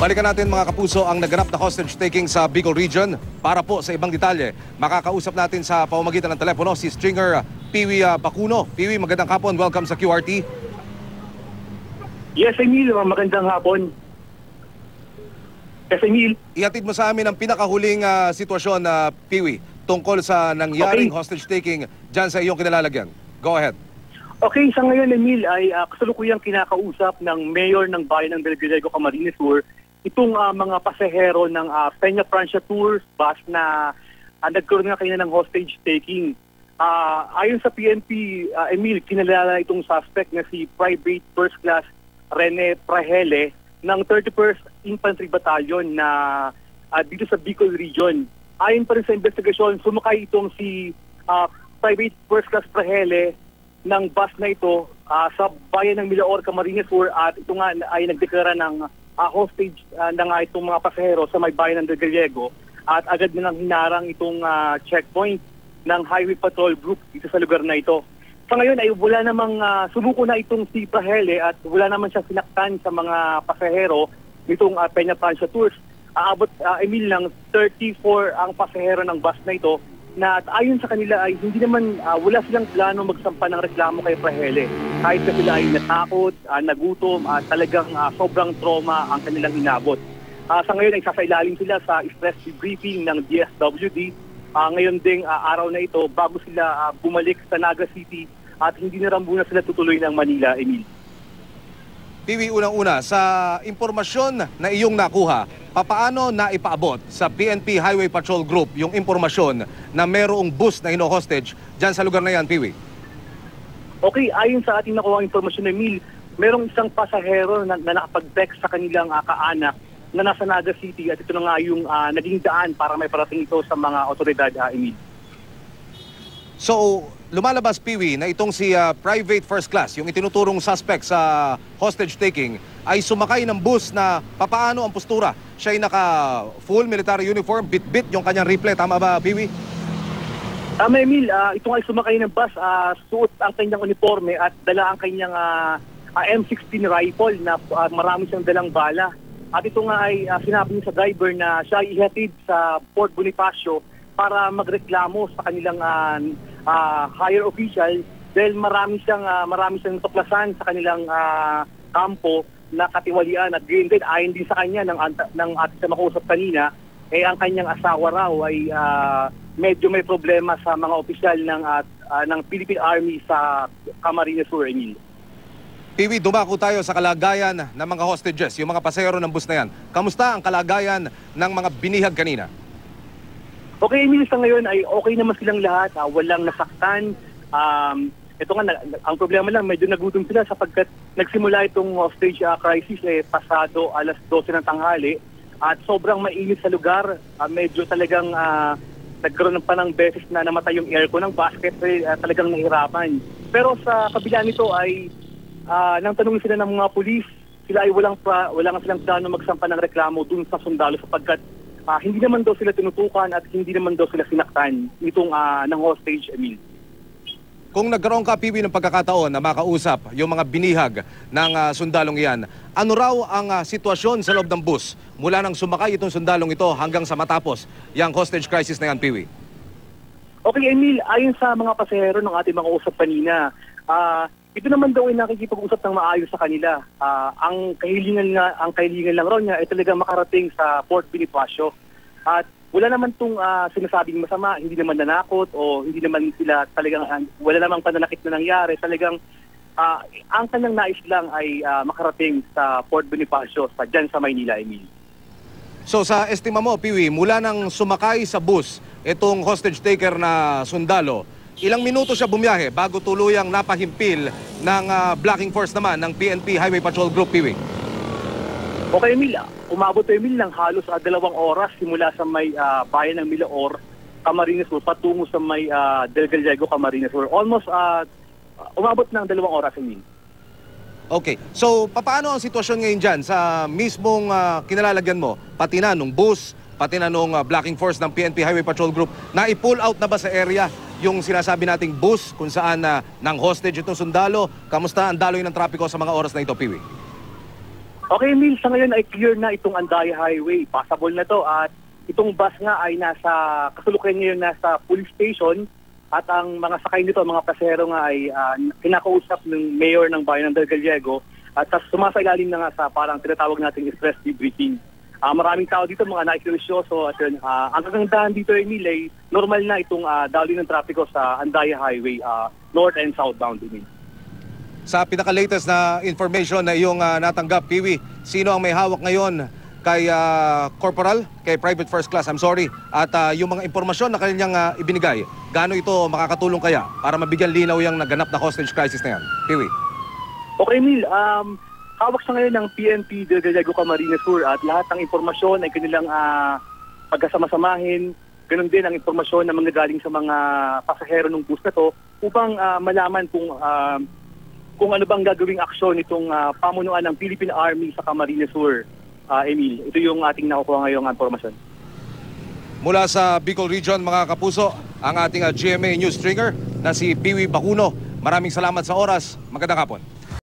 Balikan natin mga kapuso ang naganap na hostage taking sa Bicol Region. Para po sa ibang detalye, makakausap natin sa pamamagitan ng telepono si Stringer Piwi Bacuno. Piwi, magandang hapon. Welcome sa QRT. Yes, Emil. Magandang hapon. Yes, Emil. Ihatid mo sa amin ang pinakahuling sitwasyon na Piwi tungkol sa nangyaring hostage taking dyan sa iyong kinalalagyan. Go ahead. Okay, sa ngayon, Emil, ay kasalukuyang kinakausap ng mayor ng bayan ng Del Gallego, Camarines Sur, itong mga pasahero ng Peña Francia Tours bus na nagkaroon nga kanina ng hostage taking. Ayon sa PNP, Emil, kinalala itong suspect na si Private First Class Rene Prahele ng 31st Infantry Battalion na dito sa Bicol Region. Ayon pa rin sa investigasyon, sumakay itong si Private First Class Prahele ng bus na ito sa bayan ng Milaor, Camarines Sur, at ito nga ay nagdeklara ng hostage na nga itong mga pasahero sa may bayan ng Del Gallego, at agad nilang hinarang itong checkpoint ng Highway Patrol Group dito sa lugar na ito. Sa ngayon ay wala namang sumuko na itong si Prahele at wala naman siya sinaktan sa mga pasahero nitong Peña Francia Tours. Aabot, Emil, ng 34 ang pasahero ng bus na ito, na at ayon sa kanila ay hindi naman wala silang plano magsampa ng reklamo kay Prahele. Kahit na sila ay natakot, nagutom, talagang sobrang trauma ang kanilang inabot. Sa ngayon ay sasailalim sila sa stress debriefing ng DSWD. Ngayon ding araw na ito bago sila bumalik sa Naga City, at hindi na muna sila tutuloy ng Manila, Emil. Piwi, unang-una, sa impormasyon na iyong nakuha, papaano na ipaabot sa PNP Highway Patrol Group yung impormasyon na merong bus na hino-hostage dyan sa lugar na yan, Piwi? Okay, ayon sa ating nakuha impormasyon, Emil, merong isang pasahero na nakapag-text sa kanilang kaanak na nasa Naga City, at ito na nga yung naging daan para may parating ito sa mga otoridad, Emil. So, lumalabas, Piwi, na itong si Private First Class, yung itinuturong suspect sa hostage taking, ay sumakay ng bus na papaano ang postura? Siya ay naka-full military uniform, bit-bit yung kanyang rifle. Tama ba, Piwi? Tama, Emil. Ito ay sumakay ng bus, suot ang kanyang uniforme at dala ang kanyang M16 rifle na marami siyang dalang bala. At ito nga ay sinabi niya sa driver na siya ay ihatid sa Port Bonifacio para magreklamo sa kanilang higher official, dahil marami siyang tuklasan sa kanilang kampo na katiwalian, at gayon din ayon din sa kanya ng ating sa makausap kanina, ang kanyang asawa raw ay medyo may problema sa mga opisyal ng Philippine Army sa Camarines Sur, Emil. Piwi, dumako tayo sa kalagayan ng mga hostages, yung mga pasahero ng bus na yan. Kamusta ang kalagayan ng mga binihag kanina? Okay, Emil, sa ngayon ay okay naman silang lahat. Walang nasaktan. Ito nga, ang problema lang, medyo nagutom sila sapagkat nagsimula itong hostage crisis pasado alas 12 ng tanghali, at sobrang mainit sa lugar. Medyo talagang nagkaroon pa ng beses na namatay yung aircon ng basket, talagang nahirapan. Pero sa kabila nito ay nang tanongin sila ng mga pulis, sila ay wala silang plano magsampa ng reklamo dun sa sundalo sapagkat hindi naman daw sila tinutukan at hindi naman daw sila sinaktan itong ng hostage, Emil. Kung nagkaroon ka, Piwi, ng pagkakataon na makausap yung mga binihag ng sundalong iyan, ano raw ang sitwasyon sa loob ng bus mula nang sumakay itong sundalong ito hanggang sa matapos yung hostage crisis na yan, Piwi? Okay, Emil, ayon sa mga pasahero ng ating mga usap kanina, ito naman daw ay nakikipag-usap ng maayos sa kanila. Ang kahilingan lang raw niya ay talagang makarating sa Port Bonifacio. At wala naman itong sinasabing masama, hindi naman nanakot o hindi naman sila talagang, wala namang pananakit na nangyari. Talagang ang kanyang nais lang ay makarating sa Port Bonifacio, dyan sa Maynila, Emil. So sa estima mo, Piwi, mula nang sumakay sa bus itong hostage taker na sundalo, ilang minuto siya bumiyahe bago tuluyang napahimpil ng blocking force naman ng PNP Highway Patrol Group, Piwi? Okay, Emil. Umabot, Emil, ng halos 2 oras simula sa may bayan ng Milaor, Camarines Sur, patungo sa may Del Gallego, Camarines Sur. Almost umabot ng 2 oras, Emil. Okay. So, paano ang sitwasyon ngayon dyan sa mismong kinalalagyan mo? Pati na nung bus, pati na nung blocking force ng PNP Highway Patrol Group, na-pull out na ba sa area yung sinasabi nating bus kung saan nang hostage itong sundalo? Kamusta ang daloy ng trapiko sa mga oras na ito, Piwi? Okay, Emil, sa ngayon ay clear na itong Andaya Highway. Passable na to at itong bus nga ay kasalukuyan ngayon nasa police station at ang mga sakay nito, mga pasahero nga ay kinakausap ng mayor ng bayan ng Del Gallego at sumasailalim na nga sa parang tinatawag nating stress debriefing. Maraming tao dito, mga nakikilusyoso at yun, ang kagandahan dito, Emil, ay normal na itong daloy ng trapiko sa Andaya Highway, north and southbound, Emil. Sa pinaka-latest na information na iyong natanggap, Piwi, sino ang may hawak ngayon kay Corporal, kay Private First Class, I'm sorry, at yung mga impormasyon na kanyang ibinigay, gaano ito makakatulong kaya para mabigyan linaw yung naganap na hostage crisis na yan? Piwi. Okay, Emil, hawak sa ngayon ng PNP Del Gallego Camarines Sur at lahat ng impormasyon ay kanilang pagkasama-samahin. Ganon din ang informasyon na manggagaling sa mga pasahero ng bus na to upang malaman kung ano bang gagawing aksyon itong pamunuan ng Philippine Army sa Camarines Sur. Emil, ito yung ating nakukuha ngayong informasyon. Mula sa Bicol Region, mga kapuso, ang ating GMA News Stringer na si Piwi Bacuno. Maraming salamat sa oras. Magandang hapon.